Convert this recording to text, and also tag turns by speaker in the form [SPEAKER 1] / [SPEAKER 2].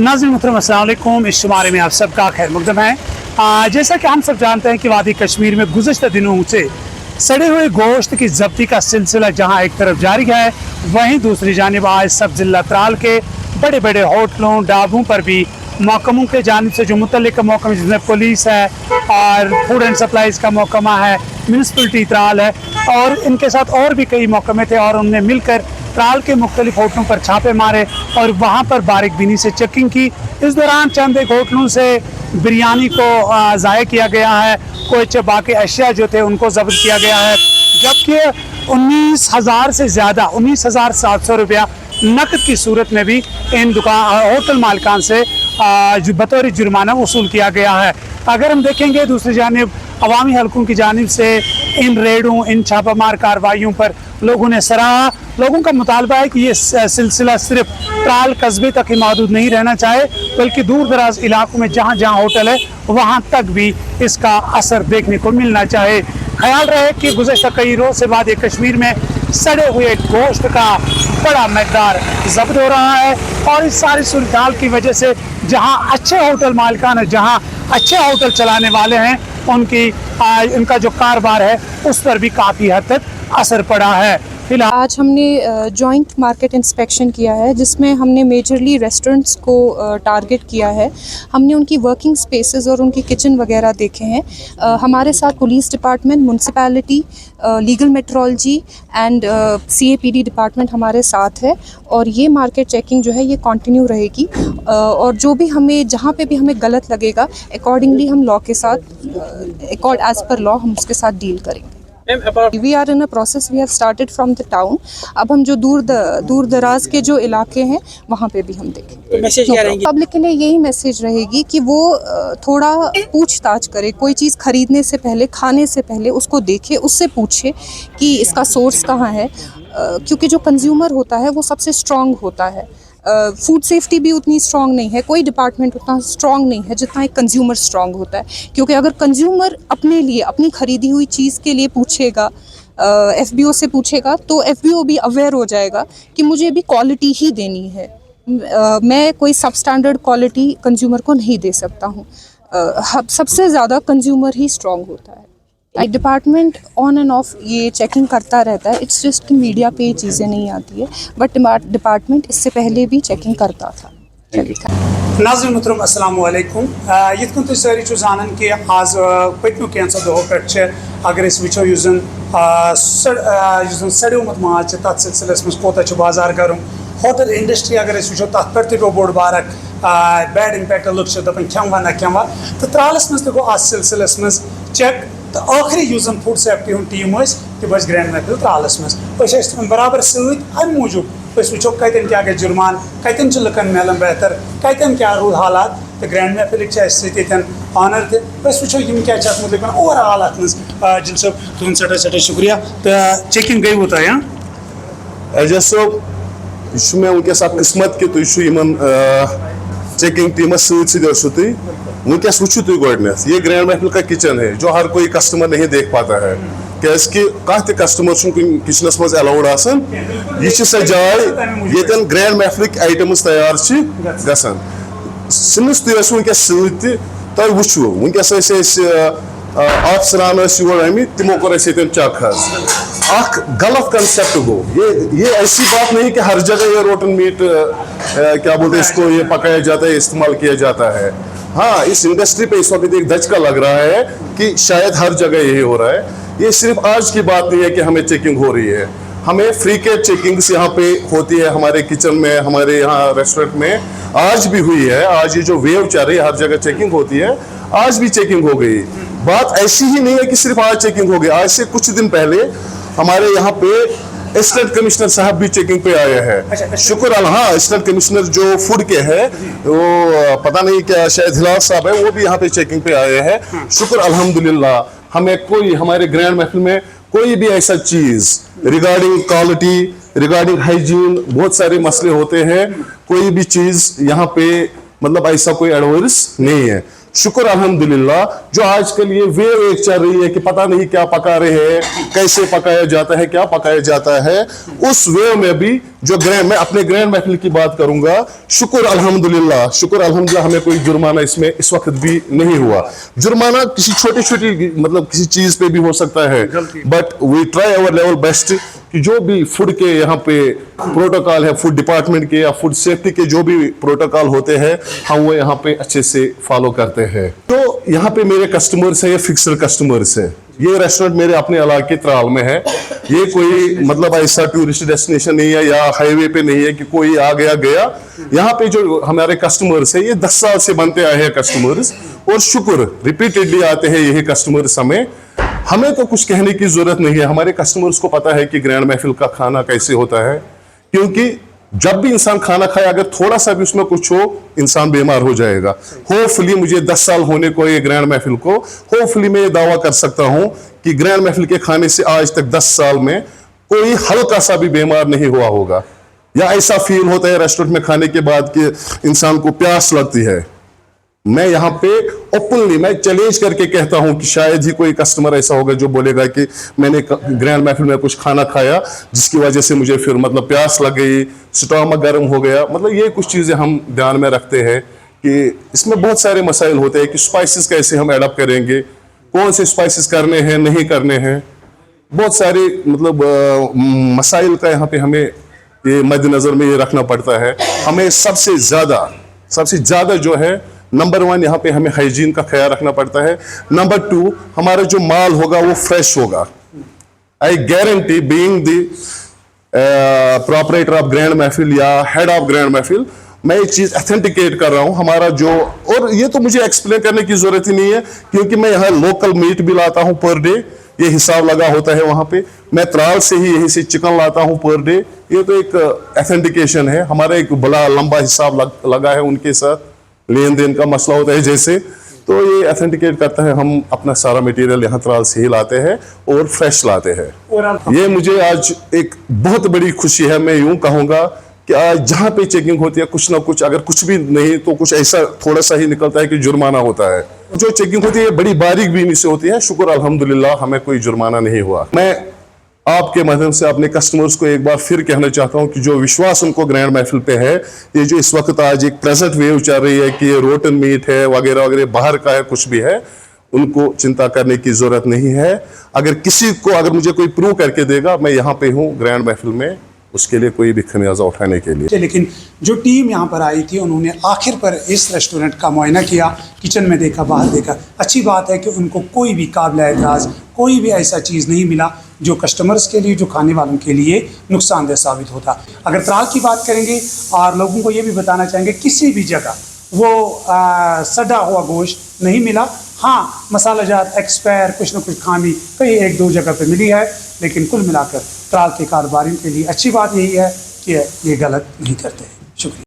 [SPEAKER 1] नाज़रीन मोहतरम अस्सलाम वालेकुम। इस शुमारे में आप सबका खैर मकदम है। जैसा कि हम सब जानते हैं कि वादी कश्मीर में गुज़श्ता दिनों से सड़े हुए गोश्त की ज़ब्ती का सिलसिला जहां एक तरफ जारी है, वहीं दूसरी जानिब आज सब ज़िला त्राल के बड़े बड़े होटलों ढाबों पर भी महकमों के जानिब से जो मुतल्लिक़ महकमे जिसमें पुलिस है और फूड एंड सप्लाईज़ का महकमा है, म्यूनसिपलिटी त्राल है और इनके साथ और भी कई महकमे थे और उनने मिलकर त्राल के मुख्तलिफ होटलों पर छापे मारे और वहाँ पर बारीक बीनी से चेकिंग की। इस दौरान चंद एक होटलों से बिरयानी को ज़ाया किया गया है, कुछ बाकी अशिया जो थे उनको ज़ब्त किया गया है, जबकि 19,000 से ज़्यादा 19,700 रुपया नकद की सूरत में भी इन होटल मालिकान से बतौर जुर्माना वसूल किया गया है। अगर हम देखेंगे दूसरी जानिब अवामी हलकों की जानिब से इन रेडों, इन छापामार कार्रवाइयों पर लोगों ने सराहा। लोगों का मुतालबा है कि ये सिलसिला सिर्फ त्राल कस्बे तक ही महदूद नहीं रहना चाहे, बल्कि दूर दराज इलाकों में जहाँ जहाँ होटल है वहाँ तक भी इसका असर देखने को मिलना चाहे। ख्याल रहे कि गुज़श्ता कई रोज़ से बाद कश्मीर में सड़े हुए गोश्त का बड़ा मकदार ज़ब्त हो रहा है और इस सारी सूरत हाल की वजह से जहाँ अच्छे होटल मालिकान है, जहाँ अच्छे होटल चलाने वाले हैं, उनका जो कारोबार है उस पर भी काफ़ी हद तक असर पड़ा है।
[SPEAKER 2] आज हमने जॉइंट मार्केट इंस्पेक्शन किया है जिसमें हमने मेजरली रेस्टोरेंट्स को टारगेट किया है। हमने उनकी वर्किंग स्पेसेस और उनकी किचन वगैरह देखे हैं। हमारे साथ police department, municipality, legal metrology and CAPD department हमारे साथ है और ये मार्केट चेकिंग जो है ये कंटिन्यू रहेगी और जो भी हमें जहाँ पे भी हमें गलत लगेगा अकॉर्डिंगली हम लॉ के साथ एज पर लॉ हम उसके साथ डील करेंगे। We are in a process. We have started from the town. अब हम जो दूर दराज के जो इलाके हैं वहाँ पे भी हम देखें।
[SPEAKER 3] मैसेज क्या रहेंगे
[SPEAKER 2] पब्लिक के लिए? यही मैसेज रहेगी कि वो थोड़ा पूछताछ करे, कोई चीज़ खरीदने से पहले, खाने से पहले उसको देखे, उससे पूछे कि इसका सोर्स कहाँ है, क्योंकि जो कंज्यूमर होता है वो सबसे स्ट्रॉन्ग होता है। फूड सेफ्टी भी उतनी स्ट्रॉन्ग नहीं है, कोई डिपार्टमेंट उतना स्ट्रॉन्ग नहीं है जितना एक कंज्यूमर स्ट्रॉन्ग होता है, क्योंकि अगर कंज्यूमर अपने लिए अपनी खरीदी हुई चीज़ के लिए पूछेगा, FBO से पूछेगा, तो FBO भी अवेयर हो जाएगा कि मुझे भी क्वालिटी ही देनी है, मैं कोई सब स्टैंडर्ड क्वालिटी कंज्यूमर को नहीं दे सकता हूँ। सबसे ज़्यादा कंज्यूमर ही स्ट्रॉन्ग होता है। डिपार्टमेंट ऑन एंड ऑफ ये चेकिंग करता रहता है। इट्स जस्ट कि मीडिया पे ये चीज़ें नहीं आती है, बट डिपार्टमेंट इससे पहले भी चेकिंग करता था।
[SPEAKER 1] नाज़रीन मोहतरम अस्सलाम वालेकुम। यित कन तुम सारी जानान कि आज पत्मो कैंसो दो पे अगर वो युस सड़ोमुत माज तथ सिलसिलस मज कोता बाजार करूँ। होटल इंडस्ट्री अगर वो तथ पे गो बोड़ बार बैड इम्पैक्ट लुक दपान खेवा ना खेवा तो त्रालस मज गो अ सिलसिलस मज चेक तो आखिरी युस फूड सेफ्टी हूँ टीम तम ग्रैंड महफिल त्रालस मज तम बराबर सम मूजूब वो कतन क्या गई जुर्मान, कतन लुकन मिलन बेहतर, कतन क्या रूल हालात तो ग्रैंड महफिल सतन ऑनर वो क्या मुतल ओवरऑल अत जिल सब तुम सटा सटा शुक्रिया। तो चेकिंग गई वो
[SPEAKER 4] एजाज साहब यह वनकस किस्मत कि तुम चेकिंग टीमस सू वनकस वो तुम गोडनथ ये ग्रैंड महफिल का किचन है जो हर कोई कस्टमर नहीं देख पाता है, क्या कह कस्टमर किचनस मज अलाउड आसान। यह सह जाए ये ग्रैंड महफिल आइटम्स तैयार गसान सिनस तुस वनकस तुम वो वनकस अफसरान योर आम तमो कोर चेक गलत कंसेप्ट गो ये ऐसी बात नहीं कि हर जगह ये रोटन मीट क्या बोलते हैं इसको ये पकाया जाता है, इस्तेमाल किया जाता है। हाँ, इस इंडस्ट्री पे इस वक्त एक धचका लग रहा है कि शायद हर जगह यही हो रहा है। ये सिर्फ आज की बात नहीं है कि हमें चेकिंग हो रही है, हमें फ्री के चेकिंग्स यहाँ पे होती है हमारे किचन में, हमारे यहाँ रेस्टोरेंट में आज भी हुई है। आज ये जो वेव चल रही है हर जगह चेकिंग होती है, आज भी चेकिंग हो गई। बात ऐसी ही नहीं है कि सिर्फ आज चेकिंग हो गई, आज से कुछ दिन पहले हमारे यहाँ पे असिस्टेंट कमिश्नर साहब भी चेकिंग पे आए हैं। शुक्र अल्लाह। हाँ, असिस्टेंट कमिश्नर जो फूड के हैं वो पता नहीं क्या शायद हिलाल साहब है, वो भी यहाँ पे चेकिंग पे आए हैं। शुक्र अल्हम्दुलिल्लाह। हमें कोई हमारे ग्रैंड महफिल में कोई भी ऐसा चीज रिगार्डिंग क्वालिटी, रिगार्डिंग हाइजीन बहुत सारे मसले होते हैं, कोई भी चीज यहाँ पे मतलब ऐसा कोई एडवर्स नहीं है। शुक्र अल्हम्दुलिल्लाह जो आजकल ये वेव एक चल रही है कि पता नहीं क्या पका रहे हैं, कैसे पकाया जाता है, क्या पकाया जाता है, उस वेव में भी जो मैं अपने ग्रैंड महफिल की बात करूंगा, शुक्र अल्हम्दुलिल्लाह हमें कोई जुर्माना इसमें इस वक्त भी नहीं हुआ। जुर्माना किसी छोटी छोटी मतलब किसी चीज पे भी हो सकता है, but we try our level best कि जो भी फूड के यहाँ पे प्रोटोकॉल है, फूड डिपार्टमेंट के या फूड सेफ्टी के जो भी प्रोटोकॉल होते हैं, हम वो यहाँ पे अच्छे से फॉलो करते हैं। तो यहाँ पे मेरे कस्टमर्स हैं, ये फिक्सड कस्टमर्स हैं। ये रेस्टोरेंट मेरे अपने इलाके त्राल में है, ये कोई मतलब ऐसा टूरिस्ट डेस्टिनेशन नहीं है या हाईवे पे नहीं है कि कोई आ गया गया। यहाँ पे जो हमारे कस्टमर्स है, ये 10 साल से बनते आए हैं कस्टमर्स, और शुक्र रिपीटेडली आते हैं यही कस्टमर्स। हमें तो कुछ कहने की जरूरत नहीं है, हमारे कस्टमर्स को पता है कि ग्रैंड महफिल का खाना कैसे होता है, क्योंकि जब भी इंसान खाना खाए अगर थोड़ा सा भी उसमें कुछ हो, इंसान बीमार हो जाएगा। होपफुली मुझे 10 साल होने को ये ग्रैंड महफिल को, होपफुली मैं ये दावा कर सकता हूं कि ग्रैंड महफिल के खाने से आज तक 10 साल में कोई हल्का सा भी बीमार नहीं हुआ होगा, या ऐसा फील होता है रेस्टोरेंट में खाने के बाद कि इंसान को प्यास लगती है। मैं यहाँ पे ओपनली मैं चैलेंज करके कहता हूँ कि शायद ही कोई कस्टमर ऐसा होगा जो बोलेगा कि मैंने ग्रैंड महफिल में कुछ खाना खाया जिसकी वजह से मुझे फिर मतलब प्यास लग गई, स्टमक गर्म हो गया। मतलब ये कुछ चीज़ें हम ध्यान में रखते हैं कि इसमें बहुत सारे मसाइल होते हैं कि स्पाइसेस कैसे हम एडप्ट करेंगे, कौन से स्पाइसेस करने हैं नहीं करने हैं, बहुत सारे मतलब मसाइल का यहाँ पे हमें ये मद्देनजर में ये रखना पड़ता है। हमें सबसे ज़्यादा जो है नंबर 1 यहाँ पे हमें हाइजीन का ख्याल रखना पड़ता है। नंबर 2 हमारा जो माल होगा वो फ्रेश होगा। I guarantee being the proprietor of grand महफिल या हेड ऑफ ग्रैंड महफिल, मैं ये चीज़ ऑथेंटिकेट कर रहा हूँ हमारा जो, और ये तो मुझे एक्सप्लेन करने की जरूरत ही नहीं है क्योंकि मैं यहाँ लोकल मीट भी लाता हूँ पर डे, ये हिसाब लगा होता है वहाँ पे। मैं त्राल से ही यहीं से चिकन लाता हूँ पर डे, ये तो एक ऑथेंटिकेशन है। हमारा एक बड़ा लंबा हिसाब लगा है उनके साथ, लेन देन का मसला होता है जैसे, तो ये ऑथेंटिकेट करता है हम अपना सारा मटेरियल यहाँ त्राल से ही लाते हैं और फ्रेश लाते हैं। ये मुझे आज एक बहुत बड़ी खुशी है, मैं यूं कहूँगा कि आज जहाँ पे चेकिंग होती है कुछ ना कुछ, अगर कुछ भी नहीं तो कुछ ऐसा थोड़ा सा ही निकलता है कि जुर्माना होता है। जो चेकिंग होती है बड़ी बारीक बीनी से होती है, शुक्र अल्हम्दुलिल्लाह हमें कोई जुर्माना नहीं हुआ। मैं आपके माध्यम से अपने कस्टमर्स को एक बार फिर कहना चाहता हूं कि जो विश्वास उनको ग्रैंड महफिल पे है, ये जो इस वक्त आज एक प्रेजेंट वेव चल रही है कि ये रोटन मीट है वगैरह वगैरह बाहर का है कुछ भी है, उनको चिंता करने की जरूरत नहीं है। अगर मुझे कोई प्रूव करके देगा, मैं यहाँ पे हूँ ग्रैंड महफिल में उसके लिए कोई भी खमियाजा उठाने के लिए।
[SPEAKER 1] लेकिन जो टीम यहाँ पर आई थी उन्होंने आखिर पर इस रेस्टोरेंट का मुआयना किया, किचन में देखा, बाहर देखा। अच्छी बात है कि उनको कोई भी काबिल एतराज़ कोई भी ऐसा चीज़ नहीं मिला जो कस्टमर्स के लिए, जो खाने वालों के लिए नुकसानदेह साबित होता। अगर त्राल की बात करेंगे और लोगों को ये भी बताना चाहेंगे किसी भी जगह वो सड़ा हुआ गोश्त नहीं मिला। हाँ, मसाला जात एक्सपायर कुछ ना कुछ खामी कहीं 1-2 जगह पे मिली है, लेकिन कुल मिलाकर त्राल के कारोबारियों के लिए अच्छी बात यही है कि ये गलत नहीं करते। शुक्रिया।